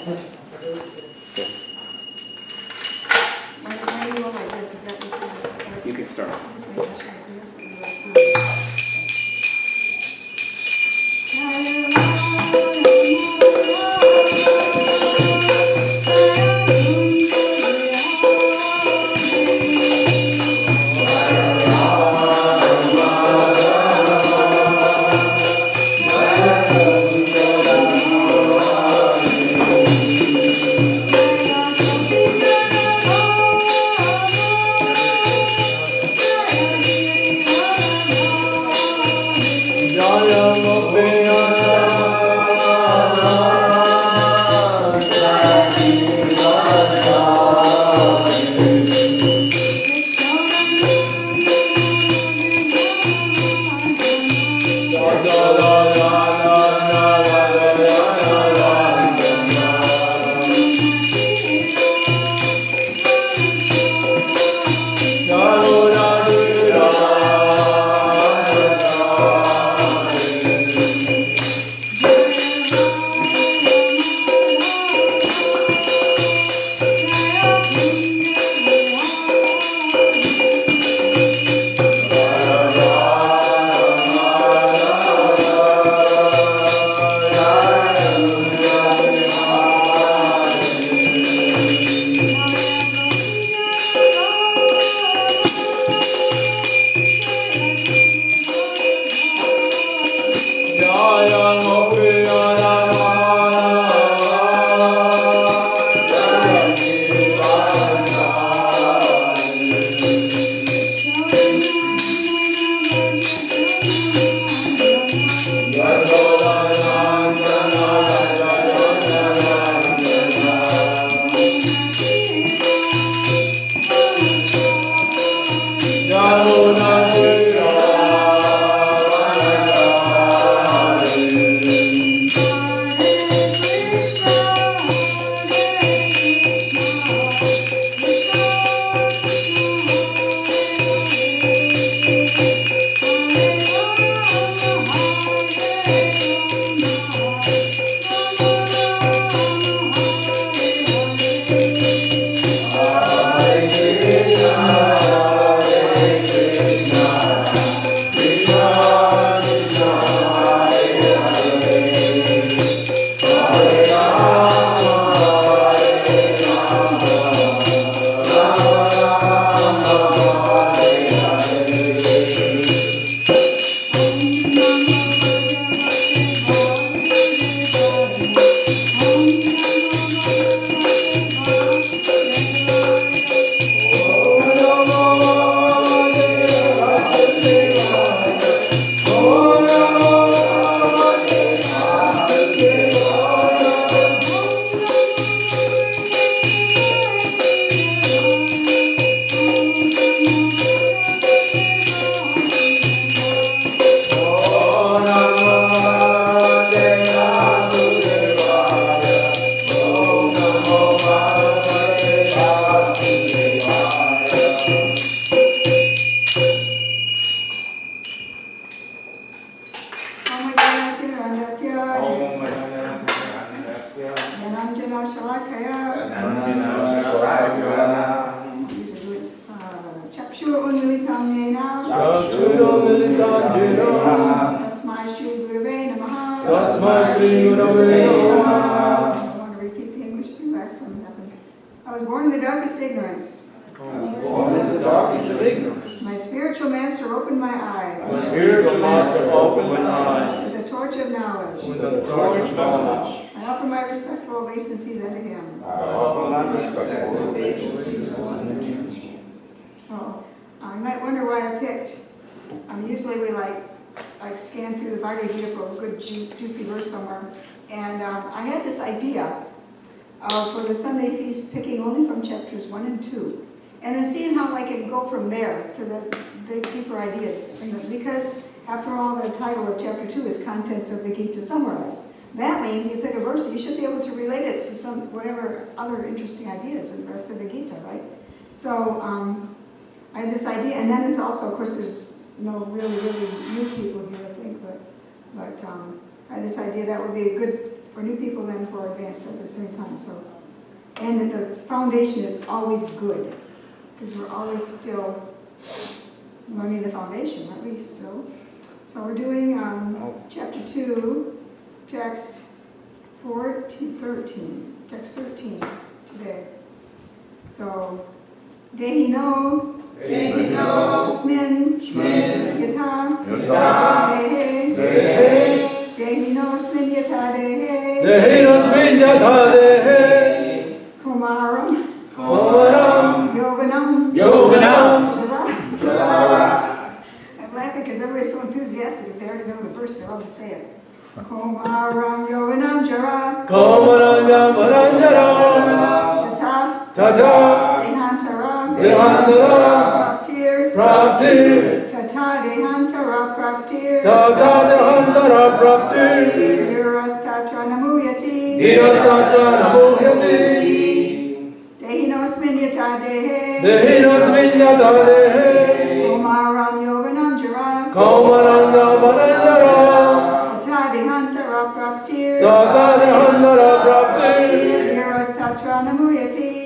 Why do you go like this? Is that the same? You can start. Just making sure I do this one. I was born in the darkest ignorance. Born in the darkness of ignorance. My spiritual master opened my eyes. My spiritual master opened my eyes. With the torch of knowledge. With the torch of knowledge. I offer my respectful obeisances unto him. I offer my respectful obeisances unto him. So, you might wonder why I picked. Usually we like scan through the Bhagavad Gita for a good juicy verse somewhere. And I had this idea for the Sunday feast, picking only from chapters 1 and 2, and then seeing how I can go from there to the deeper ideas. Because, after all, the title of chapter 2 is Contents of the Gita Summarized. That means you pick a verse, you should be able to relate it to some whatever other interesting ideas in the rest of the Gita, right? So I had this idea, and then it's also, of course, there's no really new people here, I think, but I had this idea that would be a good for new people and for advanced at the same time. So, and the foundation is always good, because we're always still learning the foundation, aren't we still? So we're doing chapter 2, text 4 to 13, text 13 today. So, Dehino, Smin, Yata, Dehe, Dehino, Smin, Yata, Dehe, Kumaram, Yoganam, Jara. I'm laughing because everybody's so enthusiastic. If they already know the verse, they'll all just say it. Komaram Yoganam Jara. Tata. Dehantara. Praptir. Tata Dehantara Praptir. Nirastatra Namuyati. Dehinosmin Yata Dehe. Komaram Yoganam Jara. Tata Dehantara Praptir. Nirastatra Namuyati.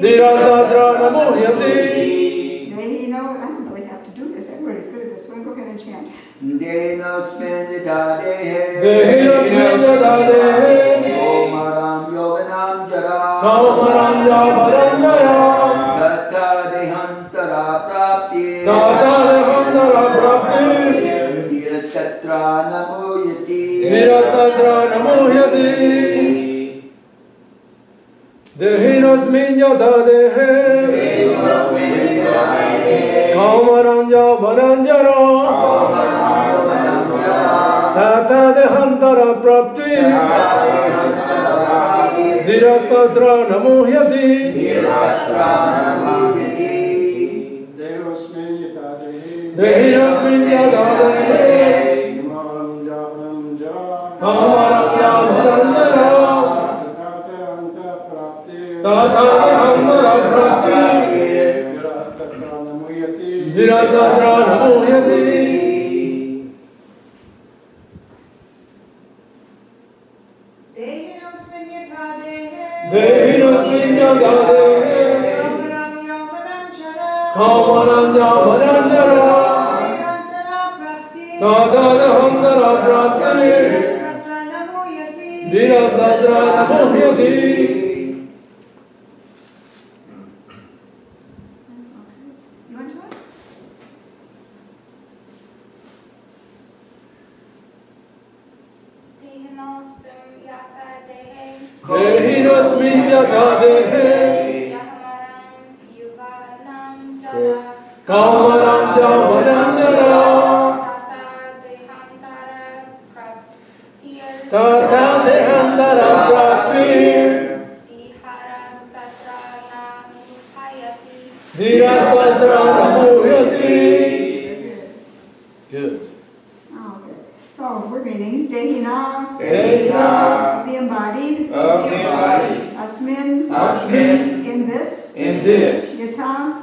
Dehino, I don't really have to do this. Everybody's good at this one. Go ahead and chant. Dehinosmin Yata Dehe. Komaram Yoganam Jara. Tata Dehantara Praptir. Nirastatra Namuyati. Dehinosmin Yata Dehe. Komaram Yoganam Jara. Tata Dehantara Praptir. Nirastatra Namuyati. Dehinosmin Yata Dehe. Dehinosmin Yata Dehe. Komaram Yoganam Jara. Tata Dehantara Praptir. Nirastatra Namuyati. Dehinosmin Yata Dehe. Dehinosmin Yata Dehe. Komaram Yoganam Jara. Tata Dehantara Praptir. Nirastatra Namuyati. You want to do it? Dehinosmin Yata Dehe. Komaram Yoganam Jara. Tata Dehantara Praptir. Nirastatra Namuyati. Good. Oh, okay. So, word meanings. Dehina. Dehina. The embodied. Asmin. In this.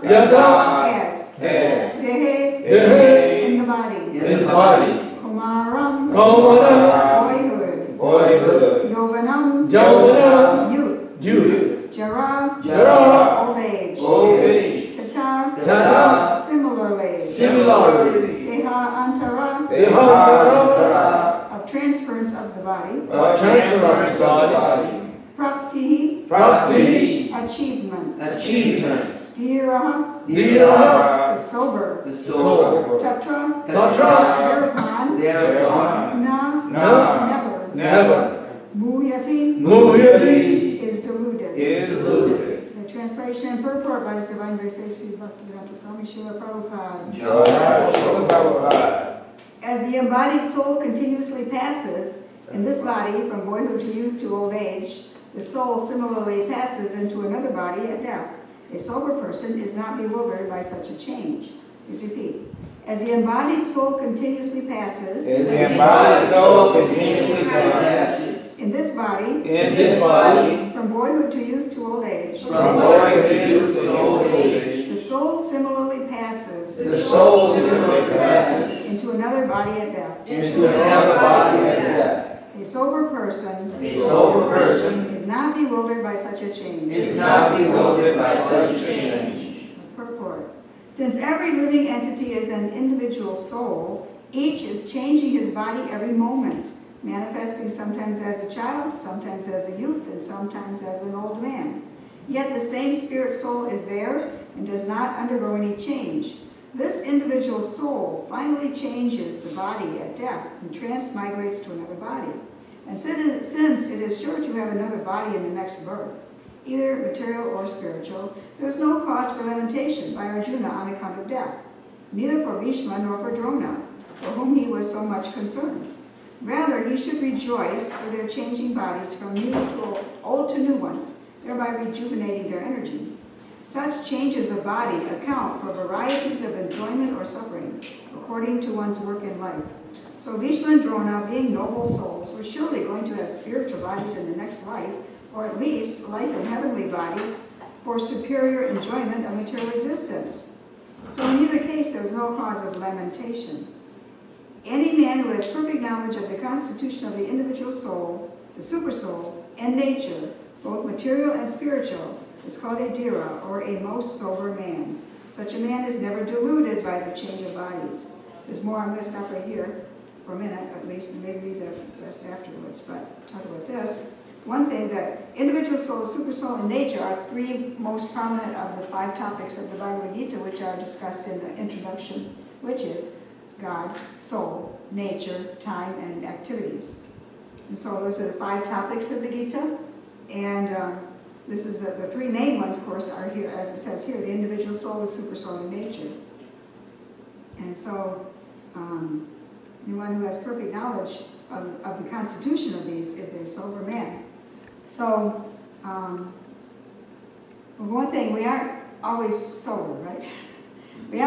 Yata. As. Dehe. In the body. Kumaram. Boyhood. Yovanam. Youth. Jara. Old age. Tata. Similarly. Deha antara. Of transference of the body. Prapti. Achievement. Dhira. The sober. Tatra. Thereupon. Never. Muyati. Is deluded. The translation and purport by His Divine Grace A.C. Bhaktivedanta Swami Srila Prabhupada. As the embodied soul continuously passes in this body from boyhood to youth to old age, the soul similarly passes into another body at death. A sober person is not bewildered by such a change. Please repeat. As the embodied soul continuously passes in this body from boyhood to youth to old age, the soul similarly passes into another body at death. A A sober person is not bewildered by such a change. Purport. Since every living entity is an individual soul, each is changing his body every moment, manifesting sometimes as a child, sometimes as a youth, and sometimes as an old man. Yet the same spirit soul is there and does not undergo any change. This individual soul finally changes the body at death and transmigrates to another body. And since it is sure to have another body in the next birth, either material or spiritual, there is no cause for lamentation by Arjuna on account of death, neither for Bhishma nor for Drona, for whom he was so much concerned. Rather, he should rejoice for their changing bodies from new to old to new ones, thereby rejuvenating their energy. Such changes of body account for varieties of enjoyment or suffering, according to one's work in life. So Bhishma and Drona, being noble souls, were surely going to have spiritual bodies in the next life, or at least life in heavenly bodies, for superior enjoyment of material existence. So in either case, there was no cause of lamentation. Any man who has perfect knowledge of the constitution of the individual soul, the supersoul, and nature, both material and spiritual, is called a dhira, or a most sober man. Such a man is never deluded by the change of bodies. There's more. I'm going to stop right here for a minute, at least, and maybe read the rest afterwards. But talk about this. One thing, that individual soul, supersoul, and nature are three most prominent of the 5 topics of the Bhagavad Gita, which are discussed in the introduction, which is God, soul, nature, time, and activities. And so those are the 5 topics of the Gita. And this is the 3 main ones, of course, are here, as it says here, the individual soul, the supersoul, and nature. And so anyone who has perfect knowledge of the constitution of these is a sober man. So, one thing, we aren't always sober, right? We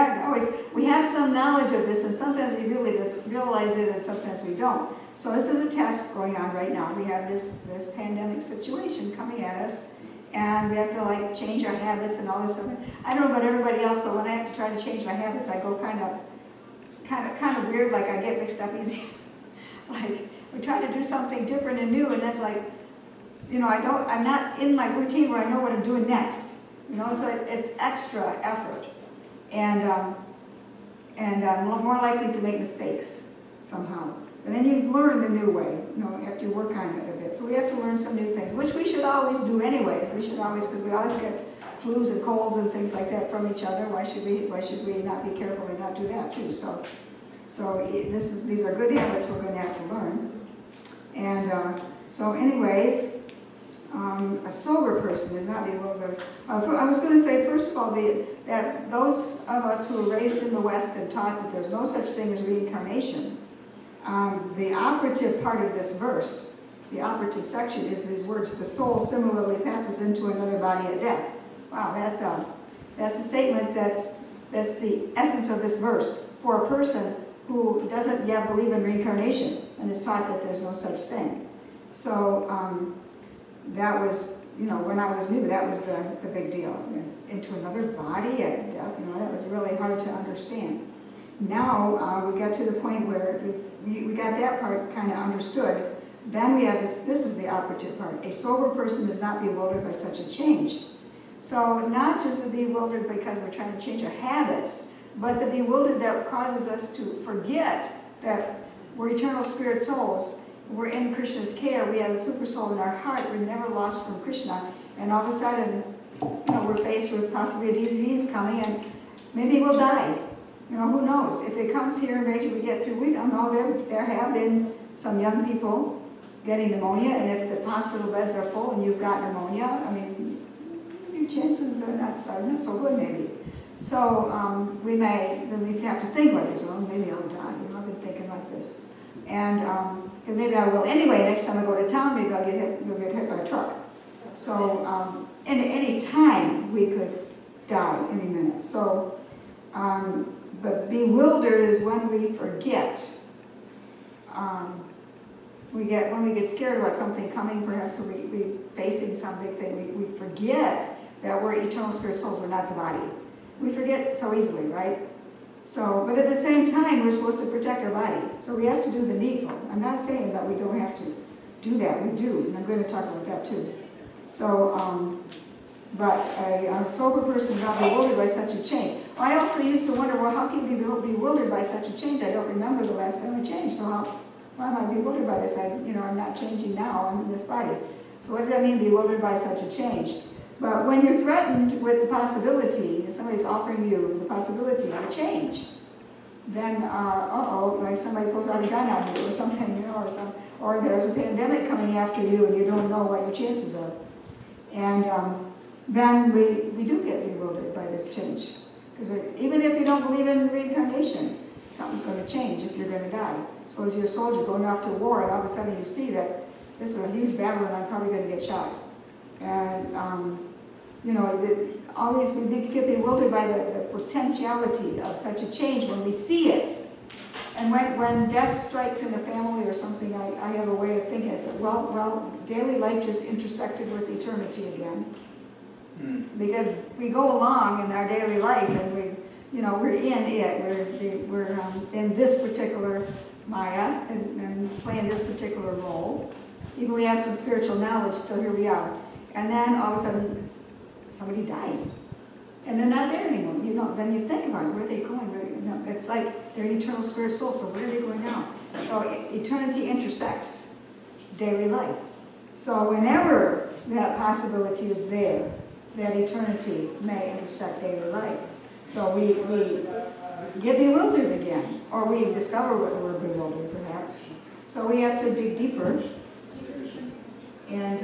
have some knowledge of this, and sometimes we really realize it, and sometimes we don't. So this is a test going on right now. We have this pandemic situation coming at us, and we have to change our habits and all this stuff. I don't know about everybody else, but when I have to try to change my habits, I go kind of weird, like I get mixed up easy. Like we try to do something different and new, and that's I'm not in my routine where I know what I'm doing next. So it's extra effort, and I'm more likely to make mistakes somehow. And then you learn the new way, after you work on it a bit. So we have to learn some new things, which we should always do anyways. Because we always get flus and colds and things like that from each other. Why should we not be careful and not do that too? So these are good habits we're going to have to learn. And so anyways, a sober person is not bewildered. I was going to say, first of all, that those of us who were raised in the West and taught that there's no such thing as reincarnation, the operative part of this verse, the operative section, is these words, the soul similarly passes into another body at death. Wow, that's a statement that's the essence of this verse for a person who doesn't yet believe in reincarnation and is taught that there's no such thing. So that was, when I was new, that was the big deal. Into another body at death, that was really hard to understand. Now we got to the point where we got that part kind of understood. Then we have this is the operative part. A sober person is not bewildered by such a change. So not just the bewildered because we're trying to change our habits, but the bewildered that causes us to forget that we're eternal spirit souls. We're in Krishna's care. We have a super soul in our heart. We're never lost from Krishna. And all of a sudden, we're faced with possibly a disease coming, and maybe we'll die. Who knows? If it comes here and maybe we get through, we don't know. There have been some young people getting pneumonia, and if the hospital beds are full and you've got pneumonia, your chances are not so good, maybe. So we have to think like this. Well, maybe I'll die. I've been thinking like this, and because maybe I will anyway. Next time I go to town, maybe I'll get hit by a truck. So any time we could die any minute. So. But bewildered is when we forget. When we get scared about something coming, perhaps we're facing some big thing, we forget that we're eternal spirit souls, we're not the body. We forget so easily, right? So, but at the same time, we're supposed to protect our body. So we have to do the needful. I'm not saying that we don't have to do that. We do, and I'm going to talk about that too. So, but a sober person is not bewildered by such a change. I also used to wonder, well, how can you be bewildered by such a change? I don't remember the last time I changed, so why am I bewildered by this? I'm not changing now, I'm in this body. So what does that mean, bewildered by such a change? But when you're threatened with the possibility, that somebody's offering you the possibility of a change, then, like somebody pulls out a gun on you or something, or there's a pandemic coming after you and you don't know what your chances are. And then we do get bewildered by this change. Because even if you don't believe in reincarnation, something's going to change if you're going to die. Suppose you're a soldier going off to war and all of a sudden you see that this is a huge battle and I'm probably going to get shot. And, always we get bewildered by the potentiality of such a change when we see it. And when death strikes in a family or something, I have a way of thinking, it's daily life just intersected with eternity again. Because we go along in our daily life and we're in it, we're in this particular Maya and playing this particular role. Even we have some spiritual knowledge, still here we are. And then all of a sudden, somebody dies. And they're not there anymore. Then you think about it, where are they going? It's like they're an eternal spirit soul, so where are they going now? So eternity intersects daily life. So whenever that possibility is there, that eternity may intersect daily life. So we get bewildered again, or we discover what we're bewildered perhaps. So we have to dig deeper. And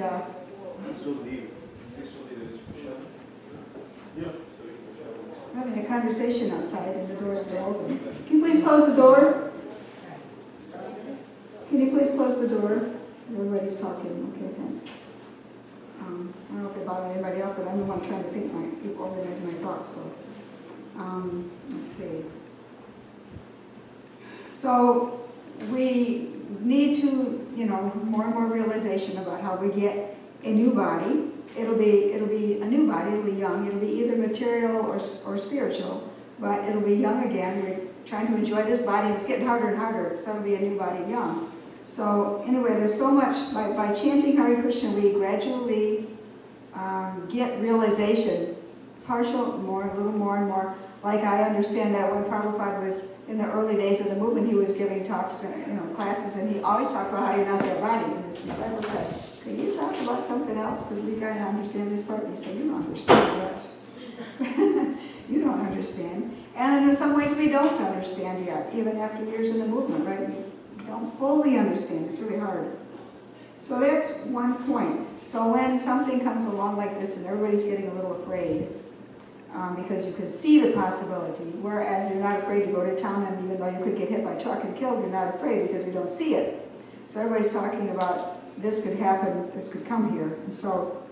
we're having a conversation outside and the door's still open. Can you please close the door? Can you please close the door? Everybody's talking. Okay, thanks. I don't know if it bothers anybody else, but I'm the one trying to organize my thoughts. So, let's see. So we need to, more and more realization about how we get a new body. It'll be a new body. It'll be young. It'll be either material or spiritual, but it'll be young again. We're trying to enjoy this body. It's getting harder and harder, so it'll be a new body young. So anyway, there's so much, by chanting Hare Krishna, we gradually get realization, a little more and more. Like I understand that when Prabhupada was in the early days of the movement, he was giving talks, classes, and he always talked about how you're not that body. And his disciples said, "Can you talk about something else? Because we got to understand this part." And he said, "You don't understand yet. You don't understand." And in some ways, we don't understand yet, even after years in the movement, right? We don't fully understand. It's really hard. So that's one point. So when something comes along like this and everybody's getting a little afraid, because you can see the possibility, whereas you're not afraid to go to town, and even though you could get hit by a truck and killed, you're not afraid because we don't see it. So everybody's talking about this could happen, this could come here. And so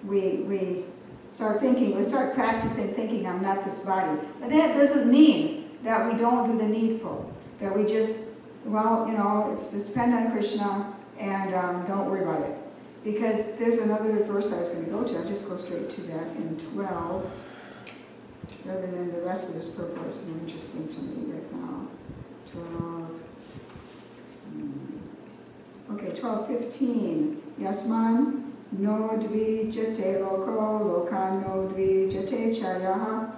we start thinking, we start practicing thinking, I'm not this body. But that doesn't mean that we don't do the needful, that we just, it's just depend on Krishna and don't worry about it. Because there's another verse I was going to go to. I'll just go straight to that in 12. Rather than the rest of this purport, it's more interesting to me right now. 12:15. Yasman no dvijate loko lokan no dvijate chayaha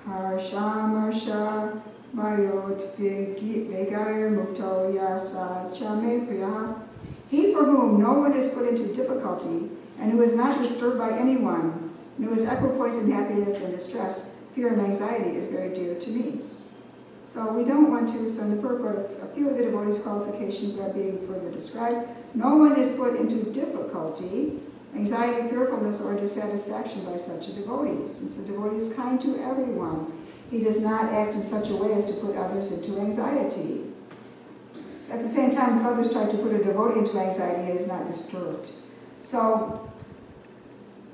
harshamarsha mayot vegayar mukto yasa chame priyaha. He for whom no one is put into difficulty, and who is not disturbed by anyone, and who is equipoise in happiness and distress, fear and anxiety, is very dear to me. So we don't want to, so in the purport, a few of the devotees' qualifications are being further described. No one is put into difficulty, anxiety, fearfulness, or dissatisfaction by such a devotee. Since a devotee is kind to everyone, he does not act in such a way as to put others into anxiety. At the same time, if others try to put a devotee into anxiety, he is not disturbed. So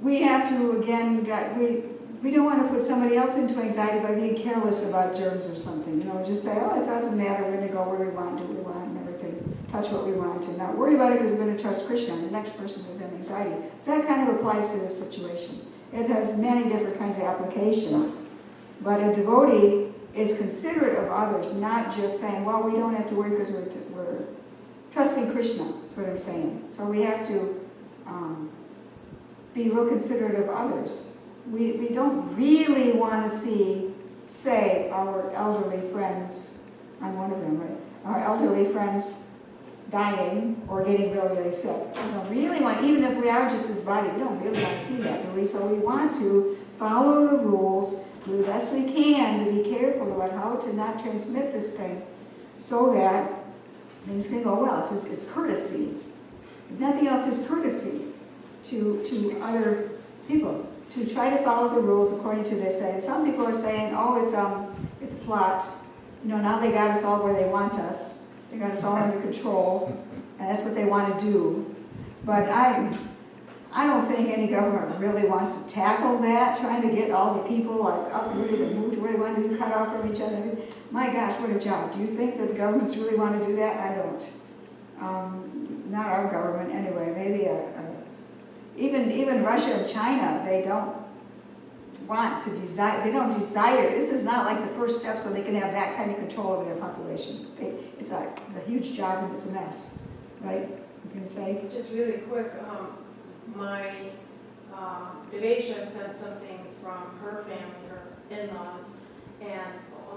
we have to, again, we don't want to put somebody else into anxiety by being careless about germs or something. Just say, it doesn't matter, we're going to go where we want, do what we want, and everything, touch what we want, and not worry about it because we're going to trust Krishna, and the next person is in anxiety. So that kind of applies to this situation. It has many different kinds of applications, but a devotee is considerate of others, not just saying, we don't have to worry because we're trusting Krishna, that's what I'm saying. So we have to be real considerate of others. We don't really want to say our elderly friends, I'm one of them, right? Our elderly friends dying or getting really, really sick. We don't really want, even if we are just this body, we don't really want to see that, do we? So we want to follow the rules, do the best we can to be careful about how to not transmit this thing so that things can go well. It's courtesy. If nothing else, it's courtesy to other people to try to follow the rules according to they say. Some people are saying, oh, it's plot. Now they got us all where they want us. They got us all under control, and that's what they want to do. But I don't think any government really wants to tackle that, trying to get all the people like uprooted and moved where they want to be cut off from each other. My gosh, what a job. Do you think that the governments really want to do that? I don't. Not our government anyway. Maybe even Russia and China, they don't want to desire, they don't desire. This is not like the first steps where they can have that kind of control over their population. It's a huge job and it's a mess, right? You can say? Just really quick, my Devesha sent something from her family, her in-laws, and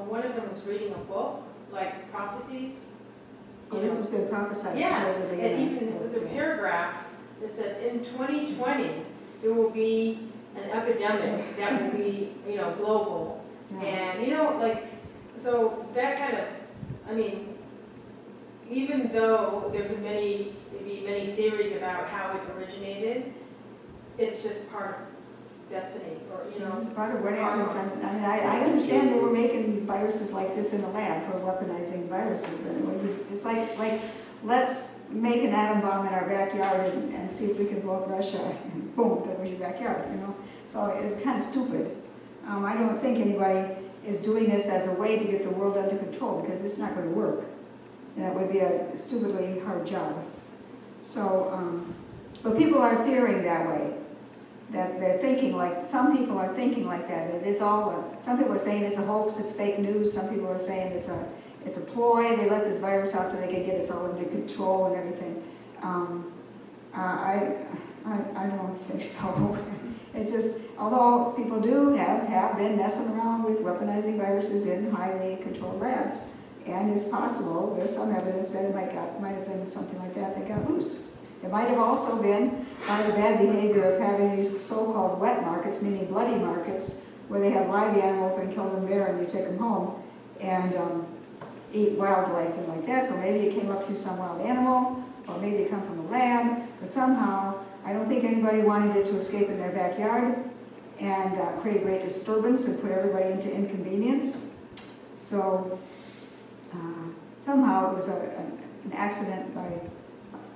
one of them was reading a book, like prophecies. This has been prophesied. Yeah, supposedly. and even with a paragraph that said, in 2020, there will be an epidemic that will be, global. Yeah. And, so that kind of, even though there could be many theories about how it originated, it's just part of destiny, or, This is part of what happens. I understand they were making viruses like this in the lab for weaponizing viruses. And it's like let's make an atom bomb in our backyard and see if we can blow up Russia. And boom, that was your backyard, So it's kind of stupid. I don't think anybody is doing this as a way to get the world under control, because it's not going to work. And that would be a stupidly hard job. So, but people are fearing that way. That they're thinking some people are thinking like that. That it's all, some people are saying it's a hoax, it's fake news. Some people are saying it's a ploy. They let this virus out so they can get us all under control and everything. I don't think so. It's just, although people do have been messing around with weaponizing viruses in highly controlled labs, and it's possible, there's some evidence that it might have been something like that got loose. It might have also been by the bad behavior of having these so-called wet markets, meaning bloody markets, where they have live animals and kill them there and you take them home and eat wildlife and like that. So maybe it came up through some wild animal, or maybe it come from a lab, but somehow I don't think anybody wanted it to escape in their backyard and create great disturbance and put everybody into inconvenience. So somehow it was an accident by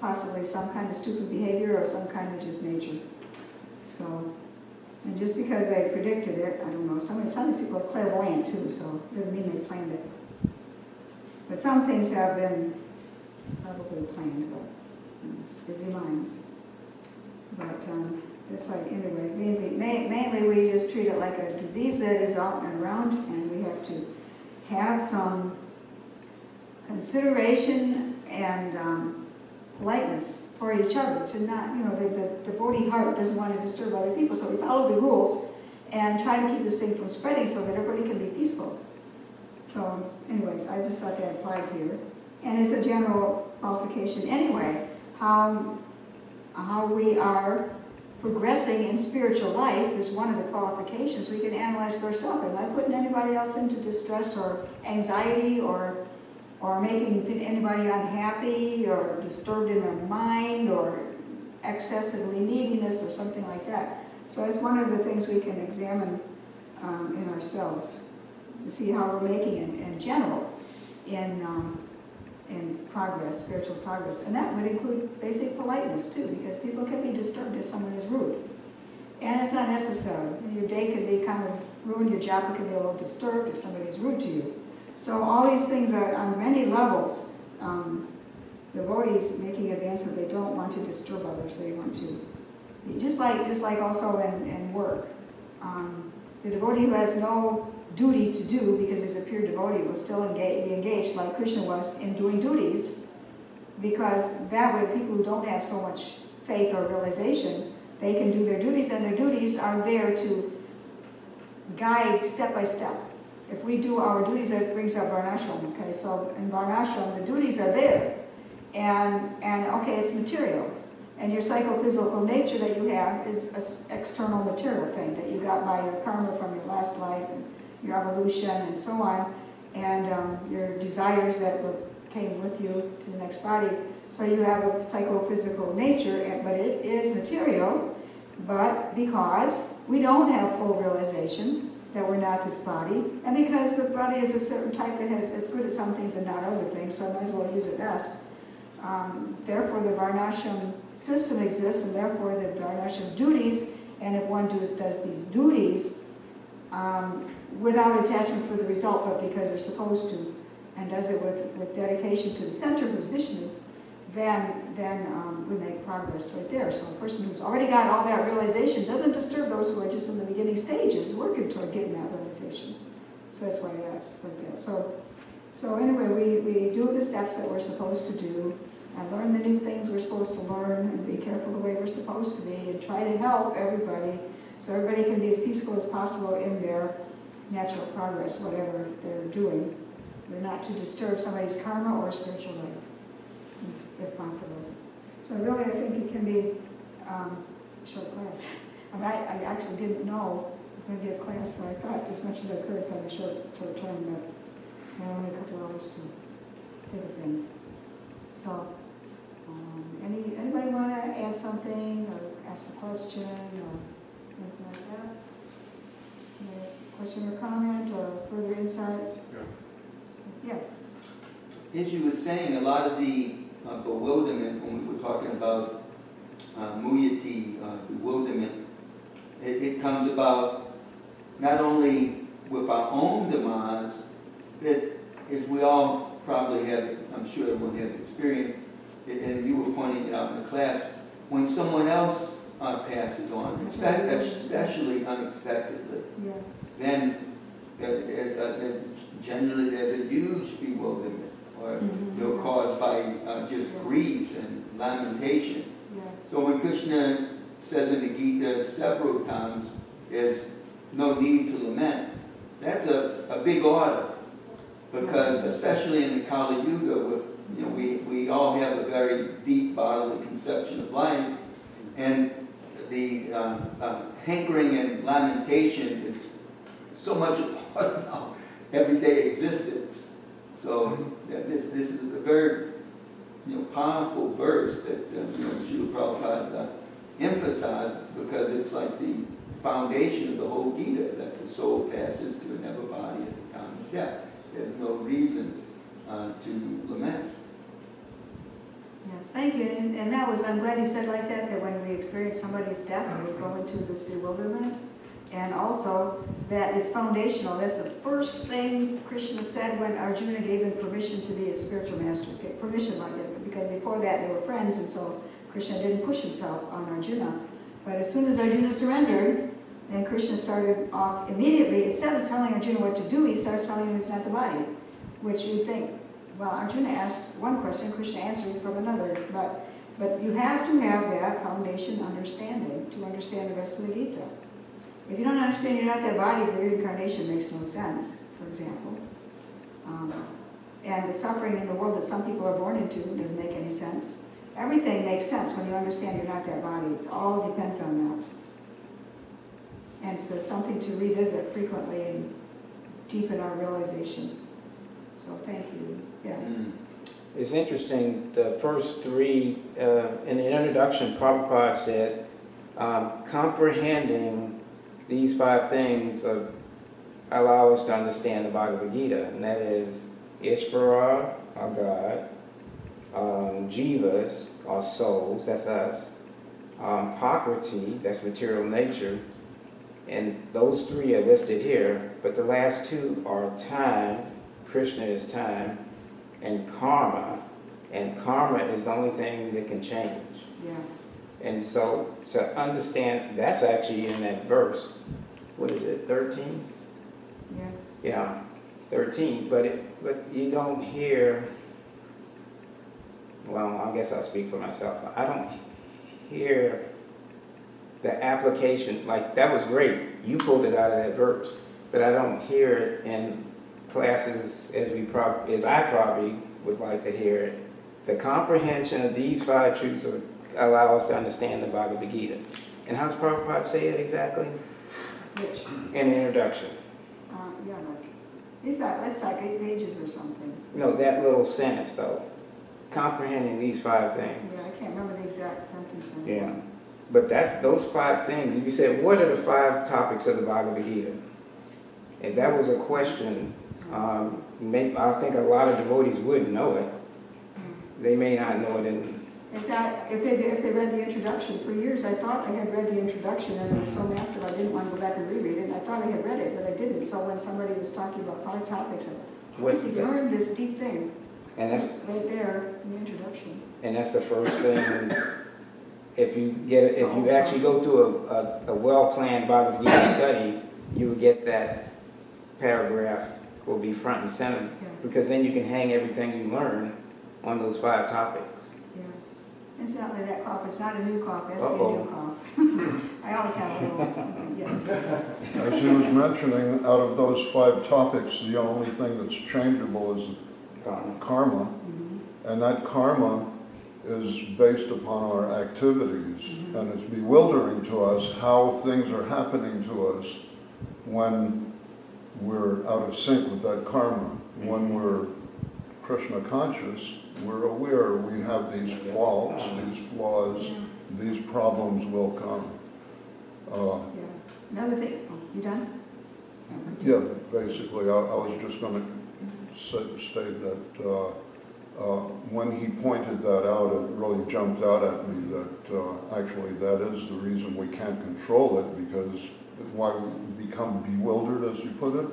possibly some kind of stupid behavior or some kind of just nature. So, and just because they predicted it, I don't know, some of these people are clairvoyant too, so it doesn't mean they planned it. But some things have been probably planned, but busy minds. But it's like, anyway, mainly we just treat it like a disease that is out and around, and we have to have some consideration and politeness for each other, to not, the devotee heart doesn't want to disturb other people, so we follow the rules and try to keep this thing from spreading so that everybody can be peaceful. So anyways, I just thought that applied here. And it's a general qualification anyway, how we are progressing in spiritual life is one of the qualifications. We can analyze for ourselves. Am I putting anybody else into distress or anxiety or making anybody unhappy or disturbed in their mind or excessively neediness or something like that? So it's one of the things we can examine in ourselves to see how we're making in general in progress, spiritual progress. And that would include basic politeness too, because people can be disturbed if someone is rude. And it's not necessary. Your day could be kind of ruined, your job could be a little disturbed if somebody's rude to you. So all these things are on many levels. Devotees making advancement, they don't want to disturb others. They want to, just like also in work. The devotee who has no duty to do because he's a pure devotee will still be engaged like Krishna was in doing duties. because that way people who don't have so much faith or realization, they can do their duties, and their duties are there to guide step by step. If we do our duties, that brings up Varnashram, okay? So in Varnashram, the duties are there, and okay, it's material. And your psychophysical nature that you have is an external material thing that you got by your karma from your last life and your evolution and so on, and your desires that came with you to the next body. So you have a psychophysical nature, but it is material, but because we don't have full realization that we're not this body, and because the body is a certain type that it's good at some things and not other things, so I might as well use it best. Therefore, the Varnashram system exists, and therefore the Varnashram duties, and if one does these duties without attachment for the result, but because they're supposed to, and does it with dedication to the center, who's Vishnu, then we make progress right there. So a person who's already got all that realization doesn't disturb those who are just in the beginning stages working toward getting that realization. So that's why that's like that. So anyway, we do the steps that we're supposed to do, and learn the new things we're supposed to learn, and be careful the way we're supposed to be, and try to help everybody so everybody can be as peaceful as possible in their natural progress, whatever they're doing. We're not to disturb somebody's karma or spiritual life, if possible. So really, I think it can be a short class. I actually didn't know it was going to be a class, so I thought as much as I could kind of short term, but only a couple hours to think of things. So, anybody want to add something or ask a question or anything like that? Any question or comment or further insights? Yeah. Yes. As you were saying, a lot of the bewilderment when we were talking about muyati, bewilderment, it comes about not only with our own demise, but as we all probably have, I'm sure everyone has experienced, and you were pointing it out in the class, when someone else passes on, especially unexpectedly, Yes. then generally there's a huge bewilderment, or Yes. caused by just grief and lamentation. Yes. So when Krishna says in the Gita several times, there's no need to lament, that's a big order, because especially in the Kali Yuga, with, we all have a very deep bodily conception of life, and the hankering and lamentation is so much a part of our everyday existence. So this is a very powerful verse that Srila Prabhupada emphasized, because it's like the foundation of the whole Gita, that the soul passes to another body at the time of death. There's no reason to lament. Yes, thank you. And that was, I'm glad you said like that when we experience somebody's death and we go into this bewilderment. And also that it's foundational. That's the first thing Krishna said when Arjuna gave him permission to be a spiritual master. Permission like that, because before that they were friends, and so Krishna didn't push himself on Arjuna. But as soon as Arjuna surrendered, then Krishna started off immediately, instead of telling Arjuna what to do, he starts telling him it's not the body, which you'd think, well, Arjuna asked one question, Krishna answered from another, but you have to have that foundation understanding to understand the rest of the Gita. If you don't understand you're not that body, reincarnation makes no sense, for example. And the suffering in the world that some people are born into doesn't make any sense. Everything makes sense when you understand you're not that body. It all depends on that. And so something to revisit frequently and deepen our realization. So thank you. Yes. It's interesting, the first three, in the introduction, Prabhupada said, comprehending these 5 things allow us to understand the Bhagavad Gita, and that is Ishvara, our God, Jivas, our souls, that's us, Prakriti, that's material nature, and those 3 are listed here, but the last 2 are time, Krishna is time, and karma is the only thing that can change. Yeah. And so to understand, that's actually in that verse. What is it, 13? Yeah. Yeah, 13. But you don't hear well, I guess I'll speak for myself. I don't hear the application, like that was great. You pulled it out of that verse, but I don't hear it in classes as I probably would like to hear it. The comprehension of these 5 truths allow us to understand the Bhagavad Gita. And how does Prabhupada say it exactly? Which, In the introduction. yeah, like, it's like 8 pages or something. No, that little sentence though. Comprehending these 5 things. Yeah, I can't remember the exact sentence. Yeah. But that's those 5 things. If you said, what are the 5 topics of the Bhagavad Gita? If that was a question, I think a lot of devotees would know it. They may not know it It's not, if they read the introduction. For years I thought I had read the introduction and it was so massive I didn't want to go back and reread it. And I thought I had read it, but I didn't. So when somebody was talking about 5 topics, I thought, you learned this deep thing. and It's right there in the introduction. that's the first thing. If you actually go through a well-planned Bhagavad Gita study, you will get that paragraph will be front and center, Yeah. because then you can hang everything you learn on those 5 topics. Yeah. Incidentally, that cough is not a new cough, it's a Uh-oh. new cough. I always have a little, yes. As he was mentioning, out of those 5 topics, the only thing that's changeable is karma. And that karma is based upon our activities. And it's bewildering to us how things are happening to us when we're out of sync with that karma. When we're Krishna conscious, we're aware we have these faults, these flaws, these problems will come. Yeah. Another thing, you done? Yeah, basically, I was just going to state that when he pointed that out, it really jumped out at me that actually that is the reason we can't control it, because why we become bewildered, as you put it.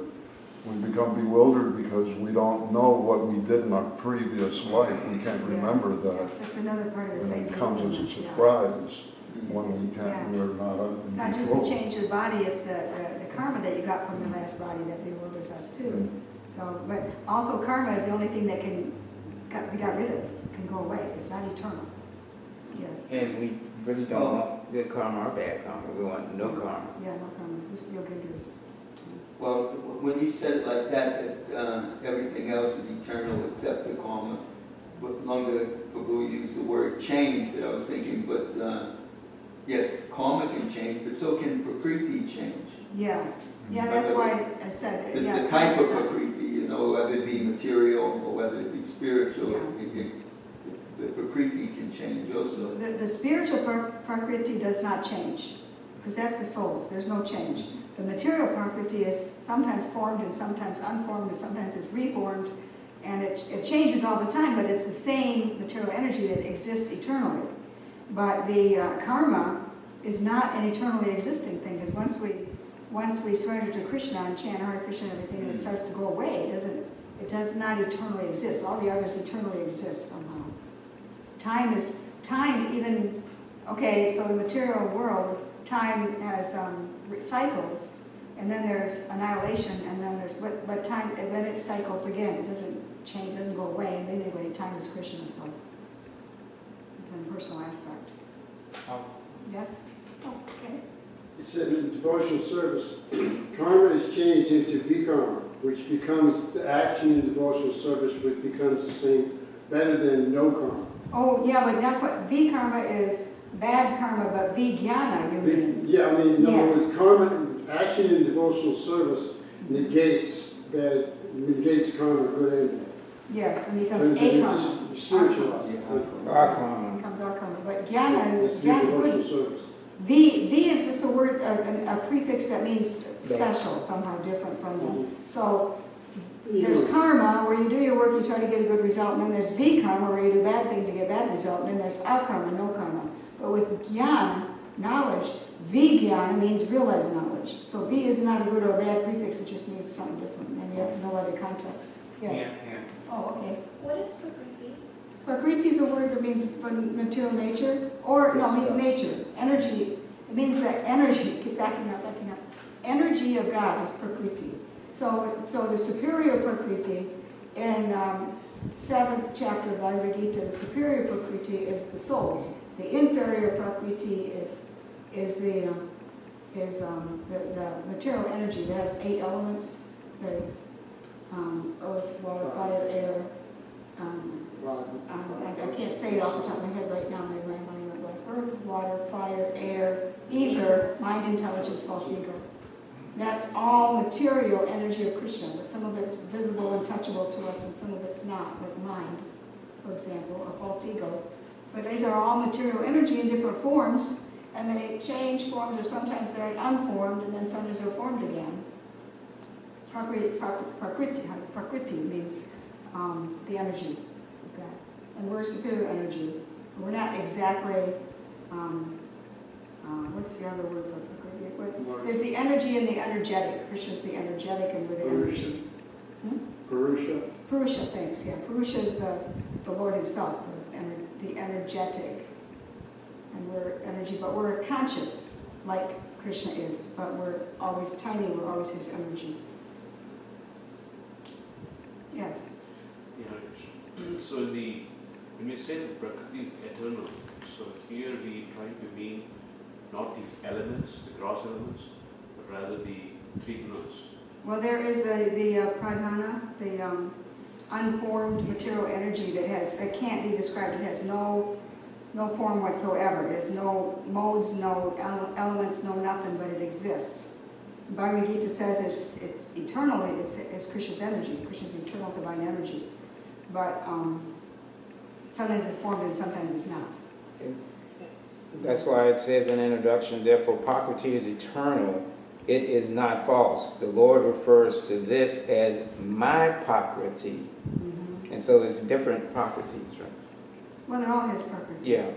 We become bewildered because we don't know what we did in our previous life. We can't remember that. Yes, that's another part of the same And it comes as a yeah. surprise when It's- we can't, yeah. we're not under It's not just control. the change of the body, it's the karma that you got from the last body that bewilders us too. So, but also karma is the only thing that we got rid of, can go away. It's not eternal. Yes. And we really don't want good karma or bad karma. We want no karma. Yeah, no karma. Just feel good. Well, when you said it like that everything else is eternal except the karma, but longer Prabhu used the word change, but I was thinking, but yes, karma can change, but so can prakriti change. Yeah. Yeah, that's why I said, The type of prakriti, whether it be material or whether it be spiritual, Yeah. the prakriti can change also. The spiritual prakriti does not change, because that's the souls. There's no change. The material prakriti is sometimes formed and sometimes unformed and sometimes it's reformed, and it changes all the time, but it's the same material energy that exists eternally. But the karma is not an eternally existing thing, because once we surrender to Krishna and chant Hare Krishna and everything, it starts to go away. It does not eternally exist. All the others eternally exist somehow. Time even, okay, so the material world, time has cycles, and then there's annihilation, and then there's, but time, when it cycles again, it doesn't change, doesn't go away, and anyway, time is Krishna, so it's an impersonal aspect. Yes? Oh, okay. It said in devotional service, karma is changed into vikarma, which becomes the action in devotional service, which becomes the same, better than no karma. Oh, yeah, but not quite. V-karma is bad karma, but V-jnana, you mean? Yeah, I mean, in Yeah. other words, karma, action in devotional service negates karma, good and bad. Yes, and becomes Turns it a into karma. spiritualized. Our karma. Becomes our karma. But jnana, It's devotional good. service. V is just a word, a prefix that means special, somehow different from the. So there's karma, where you do your work, you try to get a good result, and then there's V-karma, where you do bad things and get bad result, and then there's akarma, no karma. But with jnana, knowledge, V-jnana means realized knowledge. So V is not a good or a bad prefix, it just means something different, and you have no other context. Yes? Yeah. Oh, okay. What is Prakriti? Prakriti is a word that means from material nature, or no, it means nature, energy. It means that energy, keep backing up. Energy of God is Prakriti. So the superior Prakriti in 7th chapter of Bhagavad Gita, the superior Prakriti is the souls. The inferior Prakriti is the material energy that has 8 elements, the earth, water, fire, air. I can't say it off the top of my head right now. My mind went like earth, water, fire, air, ether, mind, intelligence, false ego. That's all material energy of Krishna, but some of it's visible and touchable to us and some of it's not, like mind, for example, or false ego. But these are all material energy in different forms, and they change forms, or sometimes they're unformed, and then sometimes they're formed again. Prakriti means the energy. Okay. And we're superior energy. We're not exactly, what's the other word for Prakriti? There's the energy and the energetic. Krishna's the energetic and we're the energy. Purusha. Purusha, thanks. Yeah, Purusha is the Lord himself, the energetic. And we're energy, but we're conscious like Krishna is, but we're always tiny, we're always his energy. Yes. Yeah. So when we say that Prakriti is eternal, so here we try to mean not the elements, the gross elements, but rather the 3 gunas. Well, there is the pradhana, the unformed material energy that can't be described. It has no form whatsoever. It has no modes, no elements, no nothing, but it exists. Bhagavad Gita says it's eternally, it's Krishna's energy, Krishna's eternal divine energy. But sometimes it's formed and sometimes it's not. That's why it says in the introduction, therefore Prakriti is eternal, it is not false. The Lord refers to this as my Prakriti. Mm-hmm. And so there's different Prakritis, right? Well, they're all his Prakriti. Yeah,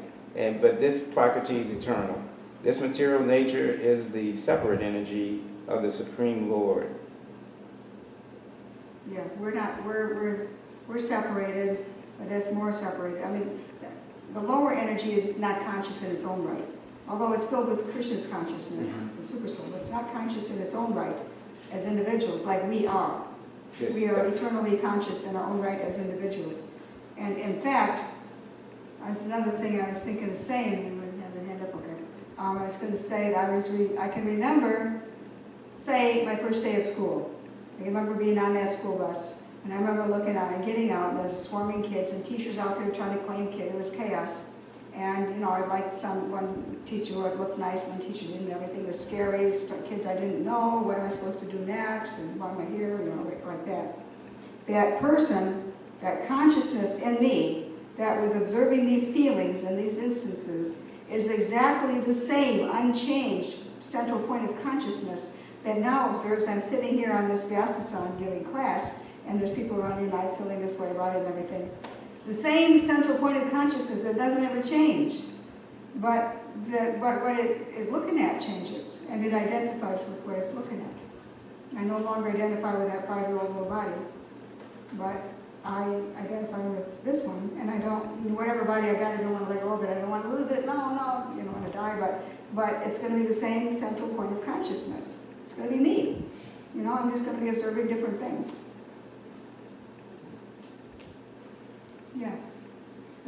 but this Prakriti is eternal. This material nature is the separate energy of the Supreme Lord. Yeah, we're separated, but that's more separated. I mean, the lower energy is not conscious in its own right. Although it's filled with Krishna's consciousness, the super soul, it's not conscious in its own right as individuals like we are. Yes, we are eternally conscious in our own right as individuals. And in fact, that's another thing I was thinking of saying. You wouldn't have your hand up, okay. I was going to say that I can remember, say, my first day of school. I remember being on that school bus, and I remember looking out and getting out, and there's swarming kids and teachers out there trying to claim kids. It was chaos. And, I liked one teacher who looked nice, one teacher didn't. Everything was scary. Kids I didn't know. What am I supposed to do next? And why am I here? Like that. That person, that consciousness in me that was observing these feelings and these instances is exactly the same, unchanged central point of consciousness that now observes. I'm sitting here on this Vyasasan giving class, and there's people around you and I feeling this way about it and everything. It's the same central point of consciousness that doesn't ever change. But what it is looking at changes, and it identifies with what it's looking at. I no longer identify with that 5-year-old little body, but I identify with this one, and I don't, whatever body I got, I don't want to let go of it, I don't want to lose it, no, I don't want to die, but it's going to be the same central point of consciousness. It's going to be me. I'm just going to be observing different things. Yes.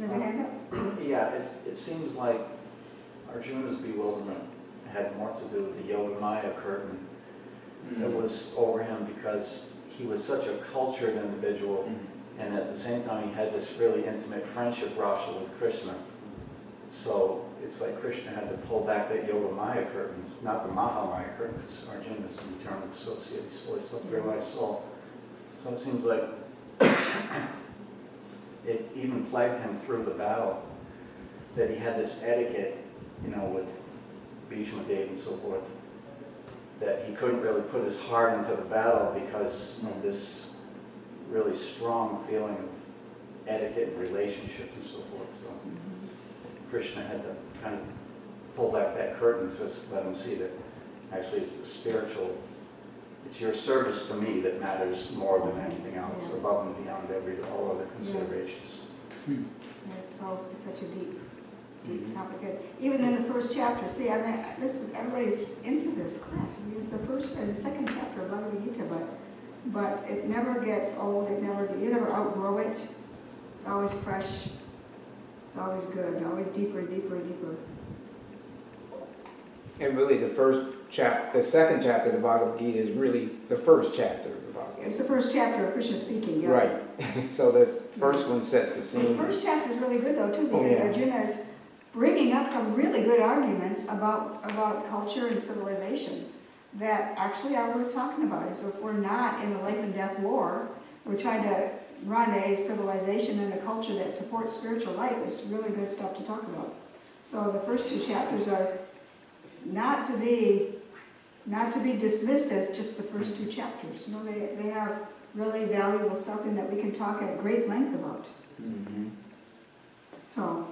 You have a hand up? Yeah, it seems like Arjuna's bewilderment had more to do with the Yoga Maya curtain that was over him because he was such a cultured individual, and at the same time he had this really intimate friendship rasha with Krishna. So it's like Krishna had to pull back that Yoga Maya curtain, not the Mahamaya curtain, because Arjuna is an eternal associate, he's fully self-realized soul. So it seems like it even plagued him through the battle that he had this etiquette, with Bhishma Dev and so forth, that he couldn't really put his heart into the battle because of this really strong feeling of etiquette and relationships and so forth. So Krishna had to kind of pull back that curtain to let him see that actually it's the spiritual, it's your service to me that matters more than anything else, above and beyond all other considerations. It's such a deep topic. Even in the first chapter, see, everybody's into this class. It's the first and the second chapter of Bhagavad Gita, but it never gets old. You never outgrow it. It's always fresh. It's always good, always deeper, deeper, deeper. And really the second chapter of the Bhagavad Gita is really the first chapter of the Bhagavad Gita. It's the first chapter of Krishna speaking, yeah. Right. So the first one sets the The scene. first chapter is really good though too, Oh, because yeah. Arjuna is bringing up some really good arguments about culture and civilization that actually are worth talking about. So if we're not in a life and death war, we're trying to run a civilization and a culture that supports spiritual life. It's really good stuff to talk about. So the first two chapters are not to be dismissed as just the first two chapters. You know, they have really valuable stuff in that we can talk at great length about. Mhm. So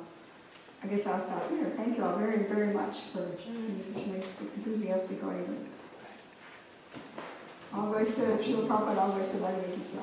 I guess I'll stop here. Thank you all very, very much for being such nice, enthusiastic audience. All goes to Srila Prabhupada, all goes to Bhagavad Gita.